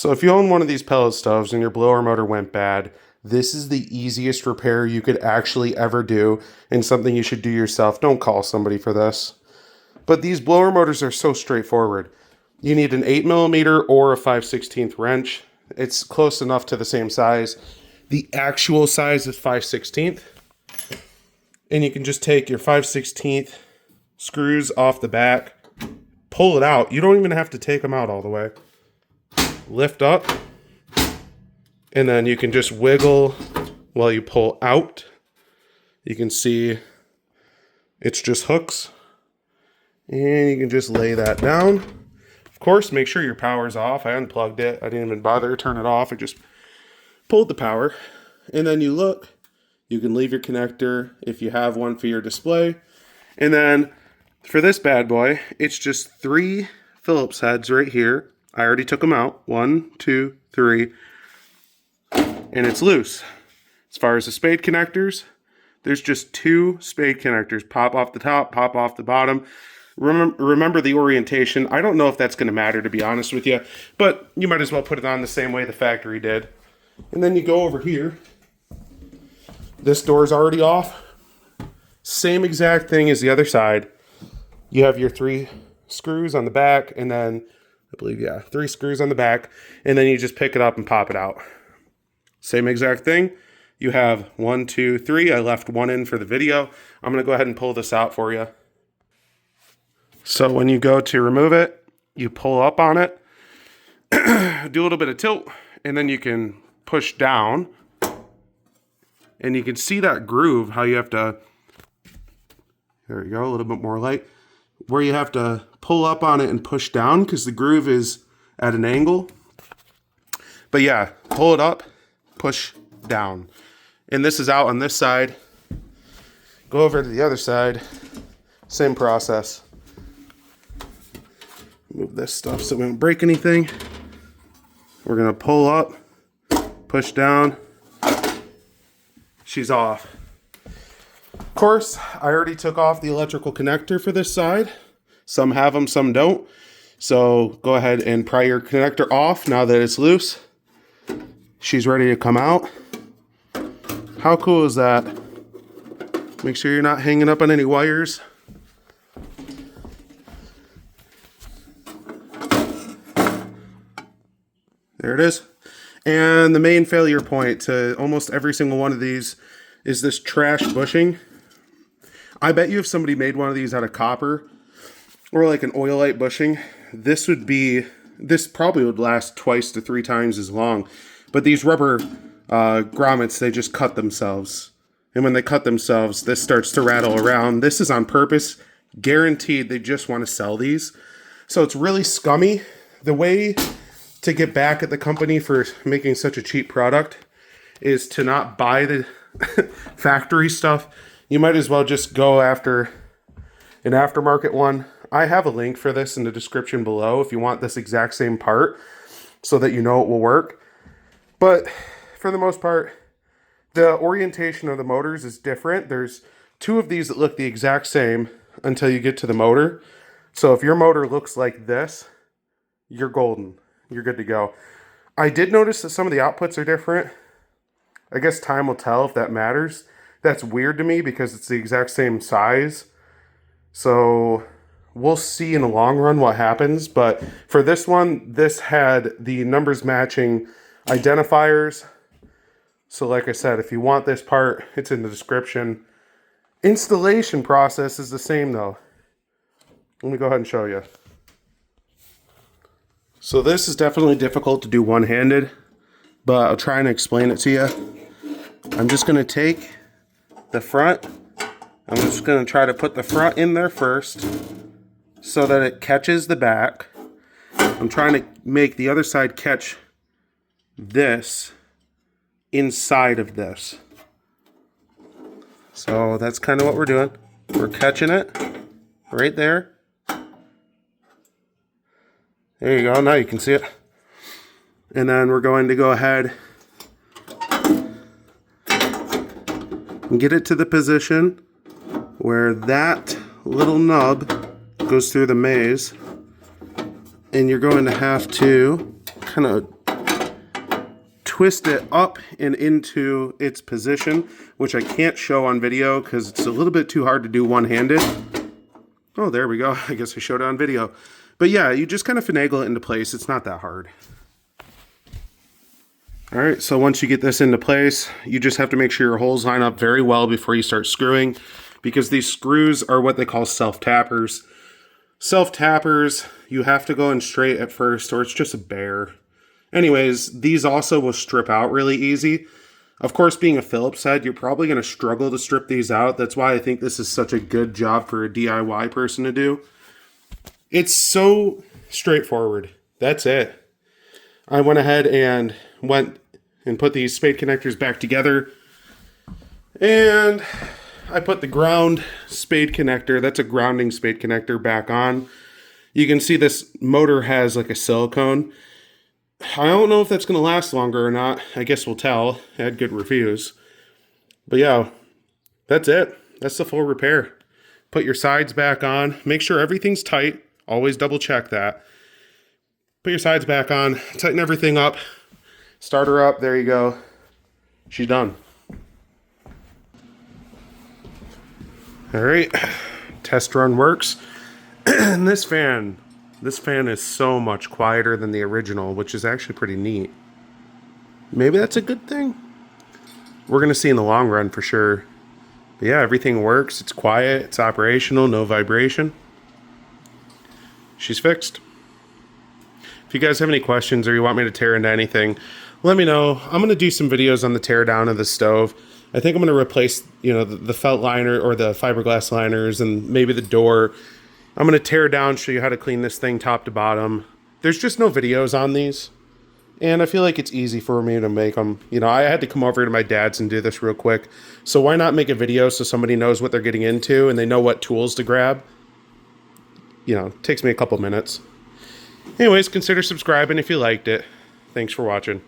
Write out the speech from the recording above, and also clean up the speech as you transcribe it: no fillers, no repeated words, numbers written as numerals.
So if you own one of these pellet stoves and your blower motor went bad, this is the easiest repair you could actually ever do, and something you should do yourself. Don't call somebody for this. But these blower motors are so straightforward. You need an 8mm or a 5/16 wrench. It's close enough to the same size. The actual size is 5/16. And you can just take your 5/16 screws off the back, pull it out. You don't even have to take them out all the way. Lift up, and then you can just wiggle while you pull out. You can see it's just hooks, and you can just lay that down. Of course, make sure your power's off. I unplugged it. I didn't even bother to turn it off. I just pulled the power, and then you look. You can leave your connector if you have one for your display. And then for this bad boy, it's just 3 Phillips heads right here. I already took them out. 1, 2, 3. And it's loose. As far as the spade connectors, there's just 2 spade connectors. Pop off the top, pop off the bottom. Remember the orientation. I don't know if that's going to matter, to be honest with you, but you might as well put it on the same way the factory did. And then you go over here. This door's already off. Same exact thing as the other side. You have your 3 screws on the back, and then I believe, 3 screws on the back, and then you just pick it up and pop it out. Same exact thing. You have 1, 2, 3. I left 1 in for the video. I'm going to go ahead and pull this out for you. So when you go to remove it, you pull up on it, do a little bit of tilt, and then you can push down, and you can see that groove, how you have to, there you go, a little bit more light, where you have to pull up on it and push down because the groove is at an angle. But yeah, pull it up, push down. And this is out on this side. Go over to the other side. Same process. Move this stuff so we don't break anything. We're going to pull up, push down. She's off. Of course, I already took off the electrical connector for this side. Some have them, some don't. So go ahead and pry your connector off now that it's loose. She's ready to come out. How cool is that? Make sure you're not hanging up on any wires. There it is. And the main failure point to almost every single one of these is this trash bushing. I bet you if somebody made one of these out of copper or like an oilite bushing, this probably would last 2 to 3 times as long. But these rubber grommets, they just cut themselves. And when they cut themselves, this starts to rattle around. This is on purpose. Guaranteed they just want to sell these. So it's really scummy. The way to get back at the company for making such a cheap product is to not buy the factory stuff. You might as well just go after an aftermarket one. I have a link for this in the description below if you want this exact same part so that you know it will work. But for the most part, the orientation of the motors is different. There's 2 of these that look the exact same until you get to the motor. So if your motor looks like this, you're golden. You're good to go. I did notice that some of the outputs are different. I guess time will tell if that matters. That's weird to me because it's the exact same size. So we'll see in the long run what happens. But for this one, this had the numbers matching identifiers. So like I said, if you want this part, it's in the description. Installation process is the same though. Let me go ahead and show you. So this is definitely difficult to do one-handed, but I'll try and explain it to you. I'm just going to take the front. I'm just going to try to put the front in there first so that it catches the back. I'm trying to make the other side catch this inside of this. So that's kind of what we're doing. We're catching it right there. There you go, now you can see it. And then we're going to go ahead and get it to the position where that little nub goes through the maze. And you're going to have to kind of twist it up and into its position, which I can't show on video because it's a little bit too hard to do one-handed. Oh, there we go. I guess I showed it on video. But yeah, you just kind of finagle it into place. It's not that hard. All right, so once you get this into place, you just have to make sure your holes line up very well before you start screwing, because these screws are what they call self-tappers. Self-tappers, you have to go in straight at first or it's just a bear. Anyways, these also will strip out really easy. Of course, being a Phillips head, you're probably going to struggle to strip these out. That's why I think this is such a good job for a DIY person to do. It's so straightforward. That's it. I went ahead and put these spade connectors back together. And I put the ground spade connector, that's a grounding spade connector, back on. You can see this motor has like a silicone. I don't know if that's going to last longer or not. I guess we'll tell. I had good reviews. But yeah, that's it. That's the full repair. Put your sides back on. Make sure everything's tight. Always double check that. Put your sides back on. Tighten everything up. Start her up. There you go. She's done. All right. Test run works. And this fan is so much quieter than the original, which is actually pretty neat. Maybe that's a good thing. We're going to see in the long run for sure. But yeah, everything works. It's quiet. It's operational. No vibration. She's fixed. If you guys have any questions or you want me to tear into anything, let me know. I'm going to do some videos on the tear down of the stove. I think I'm going to replace, the felt liner or the fiberglass liners and maybe the door. I'm going to tear down, show you how to clean this thing top to bottom. There's just no videos on these. And I feel like it's easy for me to make them. I had to come over to my dad's and do this real quick. So why not make a video so somebody knows what they're getting into and they know what tools to grab? It takes me a couple minutes. Anyways, consider subscribing if you liked it. Thanks for watching.